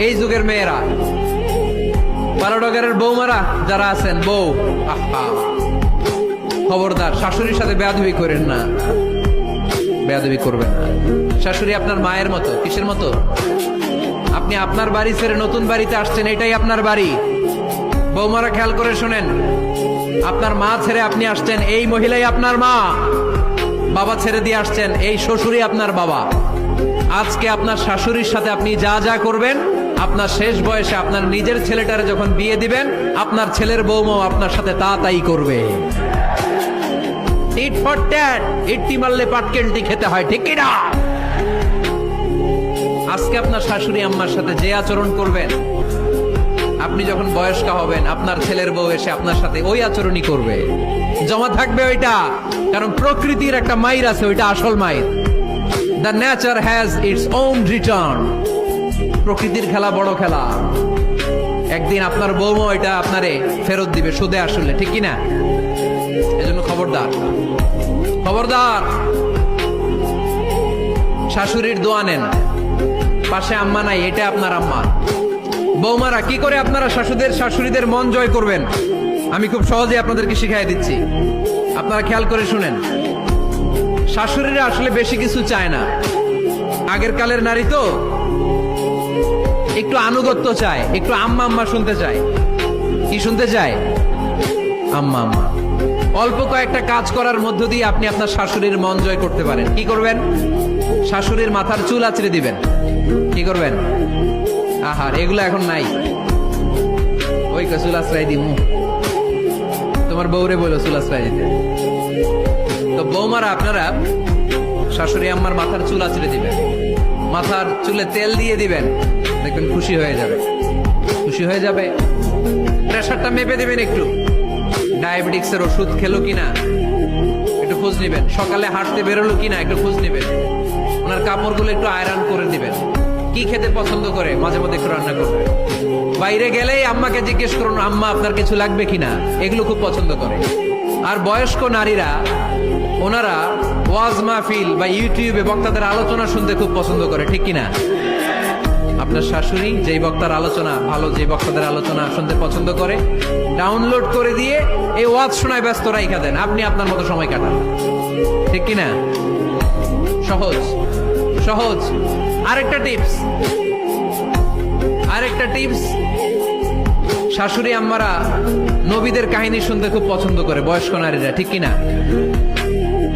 এই যুগের মেয়েরা, পারডগারের বৌমারা যারা আছেন, বউ, আহা, খবরদার শাশুড়ির সাথে বেয়াদবি করেন না, বেয়াদবি করবেন না। শাশুড়ি আপনার মায়ের মতো। কিসের মতো? আপনি আপনার বাড়ি ছেড়ে নতুন বাড়িতে আসছেন, এটাই আপনার বাড়ি। বৌমারা খেয়াল করে শোনেন, আপনার মা ছেড়ে আপনি আসছেন, এই মহিলাই আপনার মা। বাবা ছেড়ে দিয়ে আসছেন, এই শ্বশুরই আপনার বাবা। আজকে আপনার শাশুড়ির সাথে আপনি যা যা করবেন, আপনার শেষ বয়সে আপনার নিজের ছেলেটারে যখন বিয়ে দিবেন, আপনার ছেলের বৌমাও আপনার সাথে তা তাই করবে। টিট ফর ট্যাট, ইট্টি মারলে পাটকেলটি খেতে হয়, ঠিক কি না? আজকে আপনার শাশুড়ি আম্মার সাথে যে আচরণ করবেন, আপনি যখন বয়স্ক হবেন, আপনার ছেলের বউ এসে আপনার সাথে ওই আচরণই করবে। জমা থাকবে ওইটা, কারণ প্রকৃতির একটা মাইর আছে, ওইটা আসল মাইর। The nature has its own return. প্রকৃতির খেলা বড় খেলা। একদিন আপনার বউমা ওইটা আপনারে ফেরত দিবে, সুদে আসলে, ঠিক কিনা? এজন্য খবরদার, খবরদার। শাশুড়ির দোয়া নেন, পাশে আম্মা নাই, এটা আপনার আম্মা। বৌমারা, কি করে আপনারা শাশুড়িদের মন জয় করবেন, আমি খুব সহজে আপনাদেরকে শিখাই দিচ্ছি। আপনারা খেয়াল করে শুনেন। শাশুড়িরা আসলে বেশি কিছু চায় না। আগের কালের নারী তো একটু আনুগত্য চায়, একটু আম্মা আম্মা শুনতে চায়। কি শুনতে চায়? আম্মা আম্মা। অল্প কয়েকটা কাজ করার মধ্য দিয়ে আপনি আপনার শাশুড়ির মন জয় করতে পারেন। কি করবেন? শাশুড়ির মাথার চুল আঁচড়ে দিবেন। কি করবেন? আহার, এগুলো এখন নাই। ওই চুল আশ্রয় দিমু, তোমার বউরে বলো চুল আশ্রয় দিতে। তো বৌমারা, আপনারা শাশুড়ি আম্মার মাথার চুল আঁচড়ে দিবেন, মাথার চুলে তেল দিয়ে দিবেন, দেখবেন খুশি হয়ে যাবে, খুশি হয়ে যাবে। প্রেশারটা মেপে দিবেন, একটু ডায়াবেটিক্সের ওষুধ খেলো কিনা একটু খোঁজ নিবেন, সকালে হাঁটতে বেরোলো কিনা একটু খোঁজ নিবেন, ওনার কাপড়গুলো একটু আয়রন করে দিবেন। কি খেতে পছন্দ করে মাঝে মধ্যে একটু রান্না করবে। বাইরে গেলেই আম্মাকে জিজ্ঞেস করুন, আম্মা আপনার কিছু লাগবে কিনা, এগুলো খুব পছন্দ করে। আর বয়স্ক নারীরা, ওনারা ওয়াজ মাহফিল বা ইউটিউবে বক্তাদের আলোচনা শুনতে খুব পছন্দ করে, ঠিক কিনা? আপনার শাশুড়ি যেই বক্তার আলোচনা ভালো, যে বক্তাদের আলোচনা শুনতে পছন্দ করে, ডাউনলোড করে দিয়ে এই ওয়াজ শোনায় ব্যস্ত রাইখা দেন, আপনি আপনার মতো সময় কাটান, ঠিক কিনা? সহজ সহজ। আরেকটা টিপস, শাশুড়ি আম্মারা নবীদের কাহিনী শুনতে খুব পছন্দ করে, বয়স্ক নারীরা, ঠিক কিনা?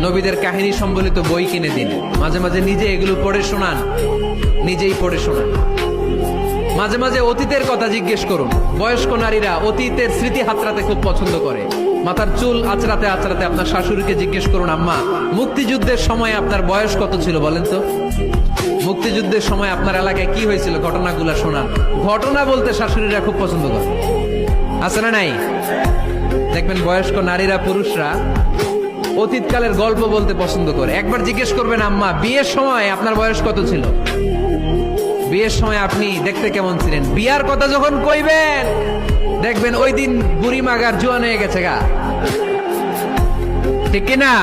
নবীদের কাহিনী সম্বলিত বই কিনে দিন, মাঝে মাঝে নিজে এগুলো পড়ে শোনান, নিজেই পড়ে শোনান। মাঝে মাঝে অতীতের কথা জিজ্ঞেস করুন। বয়স্ক নারীরা অতীতের স্মৃতি হাতড়াতে খুব পছন্দ করে। মাথার চুল আঁচড়াতে আঁচড়াতে আপনার শাশুড়িকে জিজ্ঞেস করুন, আম্মা মুক্তিযুদ্ধের সময় আপনার বয়স কত ছিল বলেন তো? মুক্তিযুদ্ধের সময় আপনার এলাকায় কি হয়েছিল, ঘটনাগুলো শোনান। ঘটনা বলতে শাশুড়িরা খুব পছন্দ করে, আছে না নাই? দেখবেন বয়স্ক নারীরা, পুরুষরা অতীতকালের গল্প বলতে পছন্দ করে। একবার জিজ্ঞেস করবেন, আম্মা বিয়ের সময় আপনার বয়স কত ছিল, বিয়ের সময় আপনি দেখতে কেমন ছিলেন। বিয়ার কথা যখন কইবেন, দেখবেন ওই দিন বুড়ি মাগার জোয়ান হয়ে গেছে গা, ঠিক কিনা?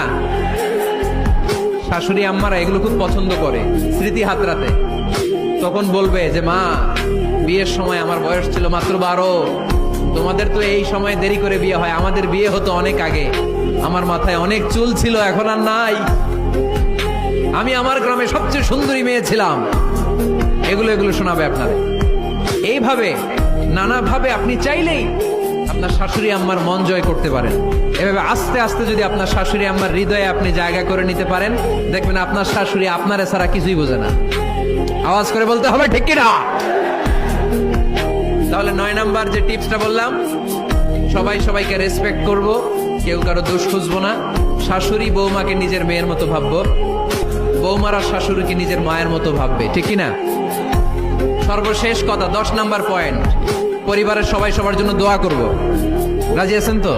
শাশুড়ি আম্মারা এগুলো খুব পছন্দ করে, স্মৃতি হাতড়াতে। তখন বলবে যে, মা বিয়ের সময় আমার বয়স ছিল মাত্র 12, তোমাদের তো এই সময় দেরি করে বিয়ে হয়, আমাদের বিয়ে হতো অনেক আগে, আমার মাথায় অনেক চুল ছিল, এখন আর নাই, আমি আমার গ্রামে সবচেয়ে সুন্দরী মেয়ে ছিলাম। এগুলো শোনাবে আপনার। এইভাবে নানাভাবে আপনি চাইলেই আপনার শাশুড়ি আম্মার মন জয় করতে পারেন। এভাবে আস্তে আস্তে যদি আপনার শাশুড়ি আম্মার হৃদয়ে আপনি জায়গা করে নিতে পারেন, দেখবেন আপনার শাশুড়ি আপনার ছাড়া কিছুই বোঝে না। আওয়াজ করে বলতে হবে, ঠিক কি না? তাহলে 9 নাম্বার যে টিপসটা বললাম, সবাইকে রেসপেক্ট করব, কেউ কারো দোষ খুঁজবো না। শাশুড়ি বৌমাকে নিজের মেয়ের মতো ভাববো, বৌমারা শাশুড়িকে নিজের মায়ের মতো ভাববে, ঠিক কিনা? সর্বশেষ কথা, 10 নাম্বার পয়েন্ট, পরিবারের সবাই সবার জন্য দোয়া করব। রাজি আছেন তো?